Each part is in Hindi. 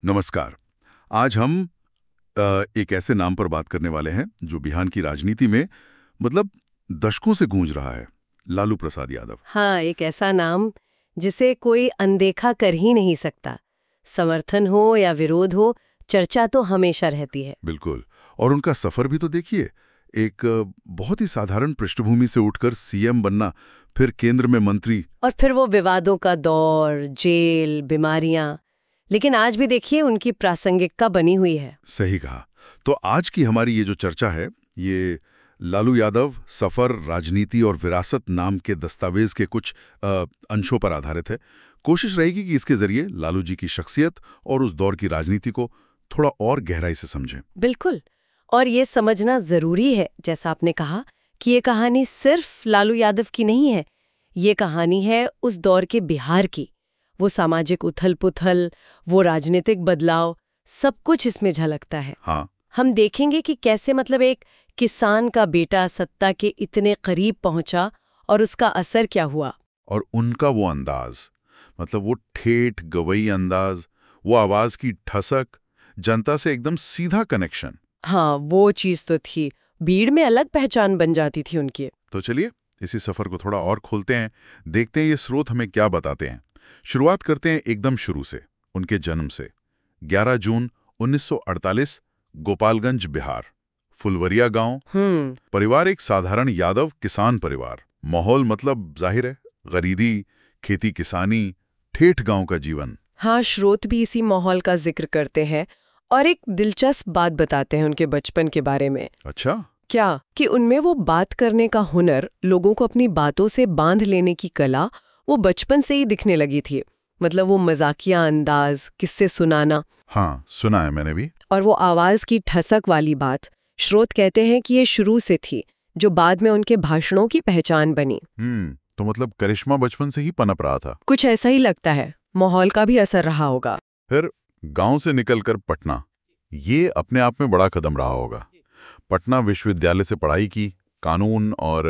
नमस्कार। आज हम एक ऐसे नाम पर बात करने वाले हैं जो बिहार की राजनीति में मतलब दशकों से गूंज रहा है। लालू प्रसाद यादव। हाँ, एक ऐसा नाम जिसे कोई अनदेखा कर ही नहीं सकता। समर्थन हो या विरोध हो, चर्चा तो हमेशा रहती है। बिल्कुल। और उनका सफर भी तो देखिए। एक बहुत ही साधारण पृष्ठभूमि से उठकर सीएम बनना, फिर केंद्र में मंत्री। और फिर वो विवादों का दौर, जेल, बीमारियां। लेकिन आज भी देखिए उनकी प्रासंगिकता बनी हुई है। सही कहा। तो आज की हमारी ये जो चर्चा है, ये लालू यादव सफर, राजनीति और विरासत नाम के दस्तावेज के कुछ अंशों पर आधारित है। कोशिश रहेगी कि इसके जरिए लालू जी की शख्सियत और उस दौर की राजनीति को थोड़ा और गहराई से समझें। बिल्कुल। और ये समझना जरूरी है, जैसा आपने कहा, कि ये कहानी सिर्फ लालू यादव की नहीं है। ये कहानी है उस दौर के बिहार की। वो सामाजिक उथल-पुथल, वो राजनीतिक बदलाव, सब कुछ इसमें झलकता है। हाँ। हम देखेंगे कि कैसे एक किसान का बेटा सत्ता के इतने करीब पहुंचा और उसका असर क्या हुआ। और उनका वो अंदाज, मतलब वो ठेठ गवई अंदाज, वो आवाज की ठसक, जनता से एकदम सीधा कनेक्शन। हाँ, वो चीज तो थी। भीड़ में अलग पहचान बन जाती थी उनकी। तो चलिए इसी सफर को थोड़ा और खोलते हैं, देखते हैं ये स्रोत हमें क्या बताते हैं। शुरुआत करते हैं एकदम शुरू से, उनके जन्म से। 11 जून 1948, गोपालगंज, बिहार। फुलवरिया गांव। परिवार एक साधारण यादव किसान परिवार। माहौल मतलब जाहिर है गरीबी, खेती किसानी, ठेठ गांव का जीवन। हाँ, स्रोत भी इसी माहौल का जिक्र करते हैं और एक दिलचस्प बात बताते हैं उनके बचपन के बारे में। अच्छा। क्या कि उनमें वो बात करने का हुनर, लोगों को अपनी बातों से बांध लेने की कला, वो बचपन से ही दिखने लगी थी। मतलब वो मजाकिया अंदाज, किस्से सुनाना। हाँ, सुना है मैंने भी। और वो आवाज की ठसक वाली बात, स्रोत कहते हैं कि ये शुरू से थी, जो बाद में उनके भाषणों की पहचान बनी। तो मतलब करिश्मा बचपन से ही पनप रहा था। कुछ ऐसा ही लगता है। माहौल का भी असर रहा होगा। फिर गांव से निकलकर पटना, ये अपने आप में बड़ा कदम रहा होगा। पटना विश्वविद्यालय से पढ़ाई की, कानून और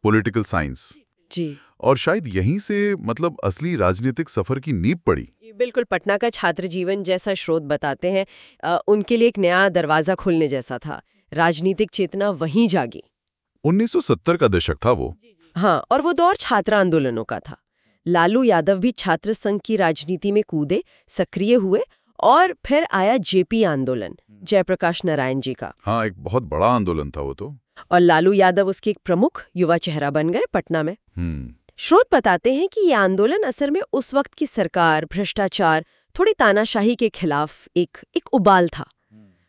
पॉलिटिकल साइंस। जी। और शायद यहीं से मतलब असली राजनीतिक सफर की नींव पड़ी। बिल्कुल, पटना का छात्र जीवन, जैसा स्रोत बताते हैं, उनके लिए एक नया दरवाजा खुलने जैसा था। राजनीतिक चेतना वहीं जागी। 1970 का दशक था वो। हाँ, और वो दौर छात्र आंदोलनों का था। लालू यादव भी छात्र संघ की राजनीति में कूदे, सक्रिय हुए। और फिर आया जेपी आंदोलन, जयप्रकाश नारायण जी का। हाँ, एक बहुत बड़ा आंदोलन था वो तो। और लालू यादव उसके एक प्रमुख युवा चेहरा बन गए पटना में। स्रोत बताते हैं कि ये आंदोलन असल में उस वक्त की सरकार, भ्रष्टाचार, थोड़ी तानाशाही के खिलाफ एक उबाल था,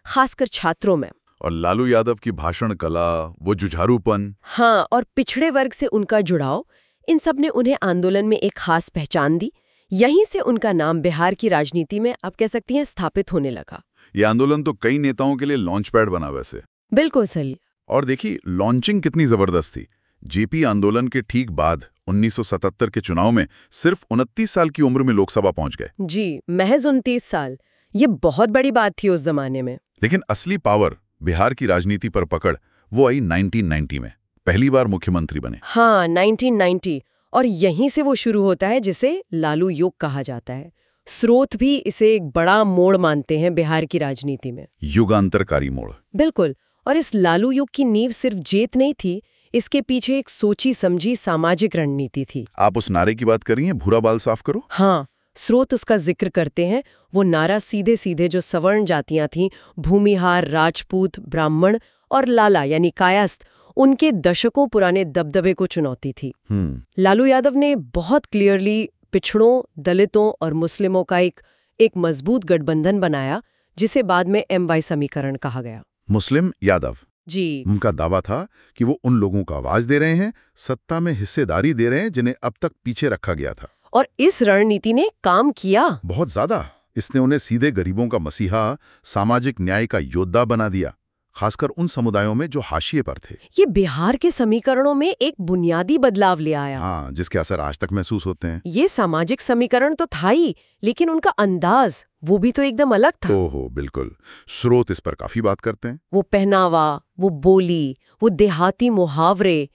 खासकर छात्रों में। और लालू यादव की भाषण कला, वो जुझारूपन। हाँ, और पिछड़े वर्ग से उनका जुड़ाव, इन सब ने उन्हें आंदोलन में एक खास पहचान दी। यहीं से उनका नाम बिहार की राजनीति में, आप कह सकती हैं, स्थापित होने लगा। ये आंदोलन तो कई नेताओं के लिए लॉन्च पैड बना वैसे। बिल्कुल सही। और देखिए लॉन्चिंग कितनी जबरदस्त थी। जेपी आंदोलन के ठीक बाद 1977 के चुनाव में सिर्फ 29 साल की उम्र में लोकसभा पहुंच गए। जी, महज 29 साल। ये बहुत बड़ी बात थी उस जमाने में। लेकिन असली पावर, बिहार की राजनीति पर पकड़, वो आई 1990 में। पहली बार मुख्यमंत्री बने। हाँ, 1990। और यहीं से वो शुरू होता है जिसे लालू युग कहा जाता है। स्रोत भी इसे एक बड़ा मोड़ मानते हैं बिहार की राजनीति में। युगांतरकारी मोड़। बिल्कुल। और इस लालू युग की नींव सिर्फ जीत नहीं थी, इसके पीछे एक सोची समझी सामाजिक रणनीति थी। आप उस नारे की बात कर रही हैं, भूरा बाल साफ करो? हाँ, स्रोत उसका जिक्र करते हैं। वो नारा सीधे सीधे जो सवर्ण जातियां थीं, भूमिहार, राजपूत, ब्राह्मण और लाला यानी कायस्थ, उनके दशकों पुराने दबदबे को चुनौती थी। लालू यादव ने बहुत क्लियरली पिछड़ों, दलितों और मुस्लिमों का एक मजबूत गठबंधन बनाया, जिसे बाद में MY समीकरण कहा गया। मुस्लिम यादव जी। उनका दावा था कि वो उन लोगों को आवाज दे रहे हैं, सत्ता में हिस्सेदारी दे रहे हैं, जिन्हें अब तक पीछे रखा गया था। और इस रणनीति ने काम किया। बहुत ज्यादा। इसने उन्हें सीधे गरीबों का मसीहा, सामाजिक न्याय का योद्धा बना दिया, खासकर उन समुदायों में जो हाशिए पर थे। ये बिहार के समीकरणों में एक बुनियादी बदलाव ले आया। हाँ, जिसके असर आज तक महसूस होते हैं। ये सामाजिक समीकरण तो था ही, लेकिन उनका अंदाज, वो भी तो एकदम अलग था। ओहो, बिल्कुल। स्रोत इस पर काफी बात करते हैं। वो पहनावा, वो बोली, वो देहाती मुहावरे,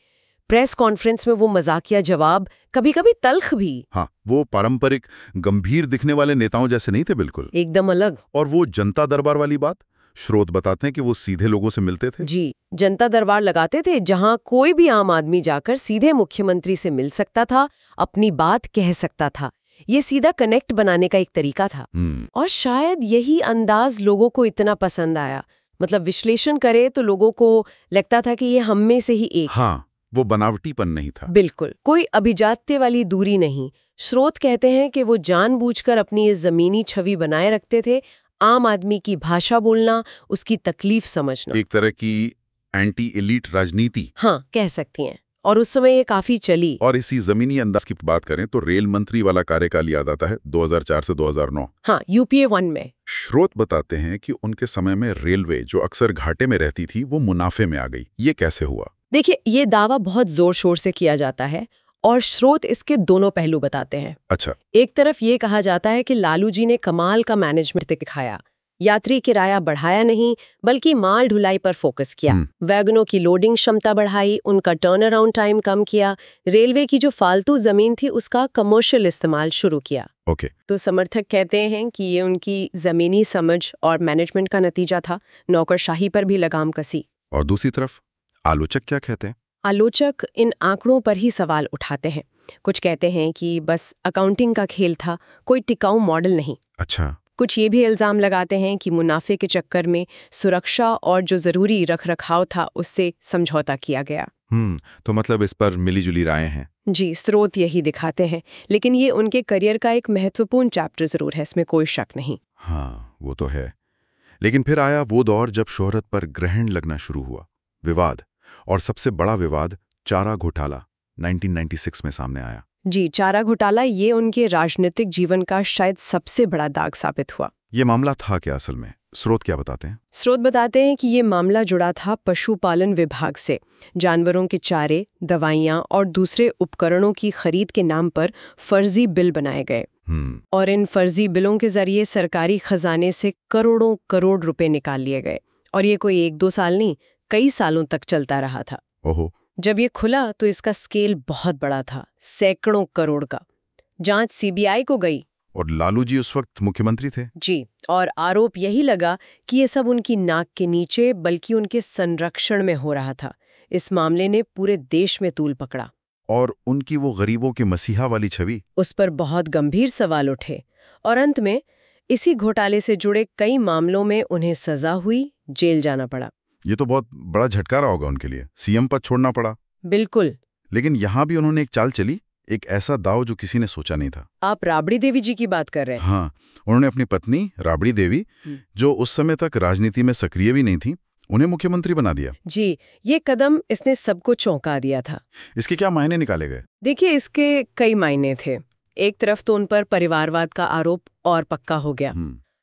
प्रेस कॉन्फ्रेंस में वो मजाकिया जवाब, कभी-कभी तल्ख भी। हाँ, वो पारंपरिक गंभीर दिखने वाले नेताओं जैसे नहीं थे बिल्कुल। एकदम अलग। और वो जनता दरबार वाली बात, स्रोत बताते हैं कि वो सीधे लोगों से मिलते थे। जी, जनता दरबार लगाते थे जहां कोई भी आम आदमी जाकर सीधे मुख्यमंत्री से मिल सकता था, अपनी बात कह सकता था। ये सीधा कनेक्ट बनाने का एक तरीका था। और शायद यही अंदाज लोगों को इतना पसंद आया। मतलब विश्लेषण करे तो लोगों को लगता था कि ये हम में से ही एक। हाँ, वो बनावटीपन नहीं था। बिल्कुल, कोई अभिजात्य वाली दूरी नहीं। स्रोत कहते हैं कि वो जानबूझकर अपनी इस जमीनी छवि बनाए रखते थे, आम आदमी की भाषा बोलना, उसकी तकलीफ समझना। एक तरह की एंटी एलीट राजनीति। हाँ, कह सकती हैं। और उस समय ये काफी चली। और इसी जमीनी अंदाज की बात करें तो रेल मंत्री वाला कार्यकाल याद आता है, 2004 से 2009। हाँ, यूपीए 1 में। स्रोत बताते हैं कि उनके समय में रेलवे, जो अक्सर घाटे में रहती थी, वो मुनाफे में आ गई। ये कैसे हुआ? देखिए, ये दावा बहुत जोर शोर से किया जाता है और स्रोत इसके दोनों पहलू बताते हैं। अच्छा। एक तरफ ये कहा जाता है कि लालू जी ने कमाल का मैनेजमेंट दिखाया, यात्री किराया बढ़ाया नहीं बल्कि माल ढुलाई पर फोकस किया, वैगनों की लोडिंग क्षमता बढ़ाई, उनका टर्न अराउंड टाइम कम किया, रेलवे की जो फालतू जमीन थी उसका कमर्शियल इस्तेमाल शुरू किया। ओके। तो समर्थक कहते हैं कि ये उनकी जमीनी समझ और मैनेजमेंट का नतीजा था, नौकरशाही पर भी लगाम कसी। और दूसरी तरफ आलोचक क्या कहते हैं? आलोचक इन आंकड़ों पर ही सवाल उठाते हैं। कुछ कहते हैं कि बस अकाउंटिंग का खेल था, कोई टिकाऊ मॉडल नहीं। अच्छा। कुछ ये भी इल्जाम लगाते हैं कि मुनाफे के चक्कर में सुरक्षा और जो जरूरी रखरखाव था उससे समझौता किया गया। तो मतलब इस पर मिलीजुली राय हैं। जी, स्रोत यही दिखाते हैं, लेकिन ये उनके करियर का एक महत्वपूर्ण चैप्टर जरूर है, इसमें कोई शक नहीं। हाँ, वो तो है। लेकिन फिर आया वो दौर जब शोहरत पर ग्रहण लगना शुरू हुआ, विवाद, और सबसे बड़ा विवाद चारा घोटाला 1996 में सामने आया। जी, चारा घोटाला ये उनके राजनीतिक जीवन का शायद सबसे बड़ा दाग साबित हुआ। ये मामला था क्या असल में? स्रोत क्या बताते हैं? स्रोत बताते हैं कि ये मामला जुड़ा था पशुपालन विभाग से। जानवरों के चारे, दवाइयां और दूसरे उपकरणों की खरीद के नाम पर फर्जी बिल बनाए गए। और इन फर्जी बिलों के जरिए सरकारी खजाने से करोड़ों करोड़ रुपए निकाल लिए गए। और ये कोई 1-2 साल नहीं, कई सालों तक चलता रहा था। ओहो। जब ये खुला तो इसका स्केल बहुत बड़ा था, सैकड़ों करोड़ का। जांच सीबीआई को गई। और लालू जी उस वक्त मुख्यमंत्री थे। जी, और आरोप यही लगा कि ये सब उनकी नाक के नीचे बल्कि उनके संरक्षण में हो रहा था। इस मामले ने पूरे देश में तूल पकड़ा। और उनकी वो गरीबों के मसीहा वाली छवि, उस पर बहुत गंभीर सवाल उठे। और अंत में इसी घोटाले से जुड़े कई मामलों में उन्हें सजा हुई, जेल जाना पड़ा। ये तो बहुत बड़ा झटका रहा होगा उनके लिए, सीएम पद छोड़ना पड़ा। बिल्कुल। लेकिन यहाँ भी उन्होंने एक चाल चली, एक ऐसा दाव जो किसी ने सोचा नहीं था। आप राबड़ी देवी जी की बात कर रहे हैं? हाँ, उन्होंने अपनी पत्नी राबड़ी देवी, जो उस समय तक राजनीति में सक्रिय भी नहीं थी, उन्हें मुख्यमंत्री बना दिया। जी, ये कदम इसने सबको चौंका दिया था। इसके क्या मायने निकाले गए? देखिए, इसके कई मायने थे। एक तरफ तो उन पर परिवारवाद का आरोप और पक्का हो गया।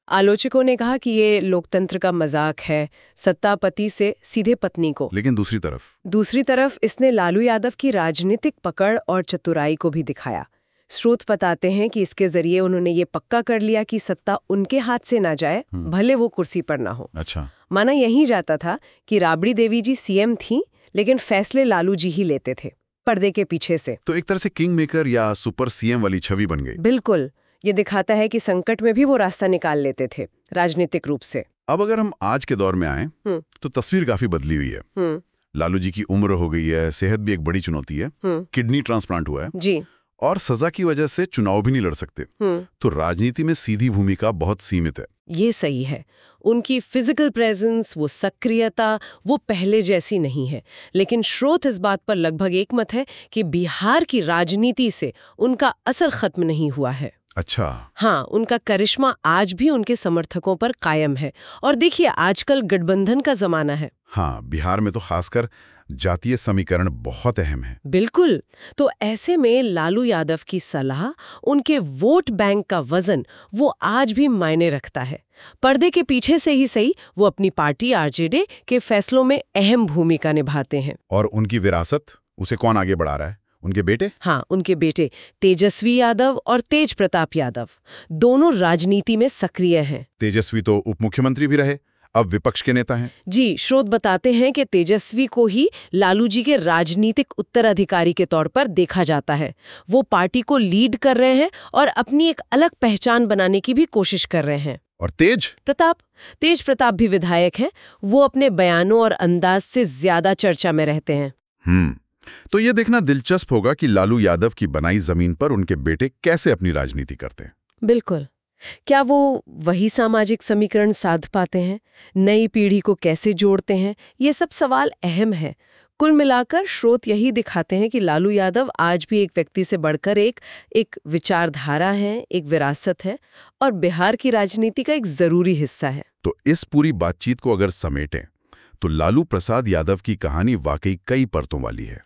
आलोचकों ने कहा कि ये लोकतंत्र का मजाक है, सत्ता पति से सीधे पत्नी को। लेकिन दूसरी तरफ इसने लालू यादव की राजनीतिक पकड़ और चतुराई को भी दिखाया। स्रोत बताते हैं कि इसके जरिए उन्होंने ये पक्का कर लिया कि सत्ता उनके हाथ से ना जाए, भले वो कुर्सी पर ना हो। अच्छा। माना यही जाता था कि राबड़ी देवी जी सीएम थी, लेकिन फैसले लालू जी ही लेते थे, पर्दे के पीछे से। तो एक तरह से किंग मेकर या सुपर सीएम वाली छवि बन गई। बिल्कुल। ये दिखाता है कि संकट में भी वो रास्ता निकाल लेते थे, राजनीतिक रूप से। अब अगर हम आज के दौर में आए तो तस्वीर काफी बदली हुई है। लालू जी की उम्र हो गई है, सेहत भी एक बड़ी चुनौती है, किडनी ट्रांसप्लांट हुआ है जी, और सजा की वजह से चुनाव भी नहीं लड़ सकते। तो राजनीति में सीधी भूमिका बहुत सीमित है। ये सही है। उनकी फिजिकल प्रेजेंस, वो सक्रियता, वो पहले जैसी नहीं है। लेकिन स्रोत इस बात पर लगभग एकमत है कि बिहार की राजनीति से उनका असर खत्म नहीं हुआ है। अच्छा। हाँ, उनका करिश्मा आज भी उनके समर्थकों पर कायम है। और देखिए, आजकल गठबंधन का जमाना है। हाँ, बिहार में तो खासकर जातीय समीकरण बहुत अहम है। बिल्कुल। तो ऐसे में लालू यादव की सलाह, उनके वोट बैंक का वजन, वो आज भी मायने रखता है। पर्दे के पीछे से ही सही, वो अपनी पार्टी आरजेडी के फैसलों में अहम भूमिका निभाते हैं। और उनकी विरासत, उसे कौन आगे बढ़ा रहा है? उनके बेटे? हाँ, उनके बेटे तेजस्वी यादव और तेज प्रताप यादव दोनों राजनीति में सक्रिय हैं। तेजस्वी तो उप मुख्यमंत्री भी रहे, अब विपक्ष के नेता हैं। जी, स्रोत बताते हैं कि तेजस्वी को ही लालू जी के राजनीतिक उत्तराधिकारी के तौर पर देखा जाता है। वो पार्टी को लीड कर रहे हैं और अपनी एक अलग पहचान बनाने की भी कोशिश कर रहे हैं। और तेज प्रताप भी विधायक हैं। वो अपने बयानों और अंदाज से ज्यादा चर्चा में रहते हैं। तो ये देखना दिलचस्प होगा कि लालू यादव की बनाई जमीन पर उनके बेटे कैसे अपनी राजनीति करते हैं। बिल्कुल। क्या वो वही सामाजिक समीकरण साध पाते हैं? नई पीढ़ी को कैसे जोड़ते हैं? ये सब सवाल अहम है। कुल मिलाकर स्रोत यही दिखाते हैं कि लालू यादव आज भी एक व्यक्ति से बढ़कर एक विचारधारा है, एक विरासत है और बिहार की राजनीति का एक जरूरी हिस्सा है। तो इस पूरी बातचीत को अगर समेटें तो लालू प्रसाद यादव की कहानी वाकई कई परतों वाली है।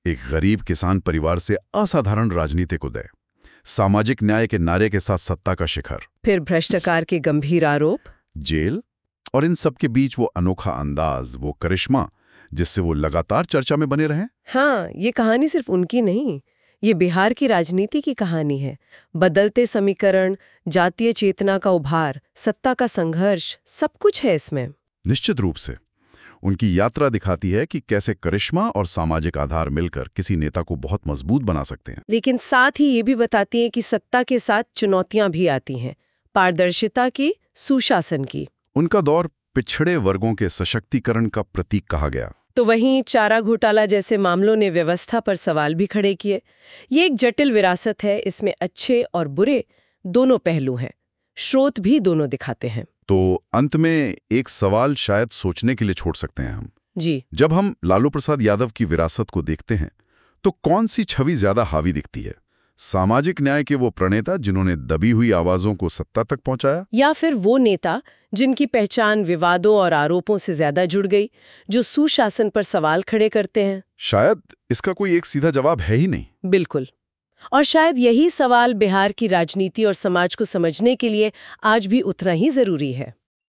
एक गरीब किसान परिवार से असाधारण राजनीतिक उदय, सामाजिक न्याय के नारे के साथ सत्ता का शिखर, फिर भ्रष्टाचार के गंभीर आरोप, जेल, और इन सब के बीच वो अनोखा अंदाज, वो करिश्मा जिससे वो लगातार चर्चा में बने रहे। हाँ, ये कहानी सिर्फ उनकी नहीं, ये बिहार की राजनीति की कहानी है। बदलते समीकरण, जातीय चेतना का उभार, सत्ता का संघर्ष, सब कुछ है इसमें। निश्चित रूप से उनकी यात्रा दिखाती है कि कैसे करिश्मा और सामाजिक आधार मिलकर किसी नेता को बहुत मजबूत बना सकते हैं। लेकिन साथ ही ये भी बताती है कि सत्ता के साथ चुनौतियां भी आती हैं, पारदर्शिता की, सुशासन की। उनका दौर पिछड़े वर्गों के सशक्तिकरण का प्रतीक कहा गया। तो वहीं चारा घोटाला जैसे मामलों ने व्यवस्था पर सवाल भी खड़े किए। ये एक जटिल विरासत है, इसमें अच्छे और बुरे दोनों पहलू हैं। स्रोत भी दोनों दिखाते हैं। तो अंत में एक सवाल शायद सोचने के लिए छोड़ सकते हैं हम जी। जब हम लालू प्रसाद यादव की विरासत को देखते हैं तो कौन सी छवि ज्यादा हावी दिखती है? सामाजिक न्याय के वो प्रणेता जिन्होंने दबी हुई आवाजों को सत्ता तक पहुंचाया, या फिर वो नेता जिनकी पहचान विवादों और आरोपों से ज्यादा जुड़ गई, जो सुशासन पर सवाल खड़े करते हैं? शायद इसका कोई एक सीधा जवाब है ही नहीं। बिल्कुल। और शायद यही सवाल बिहार की राजनीति और समाज को समझने के लिए आज भी उतना ही जरूरी है।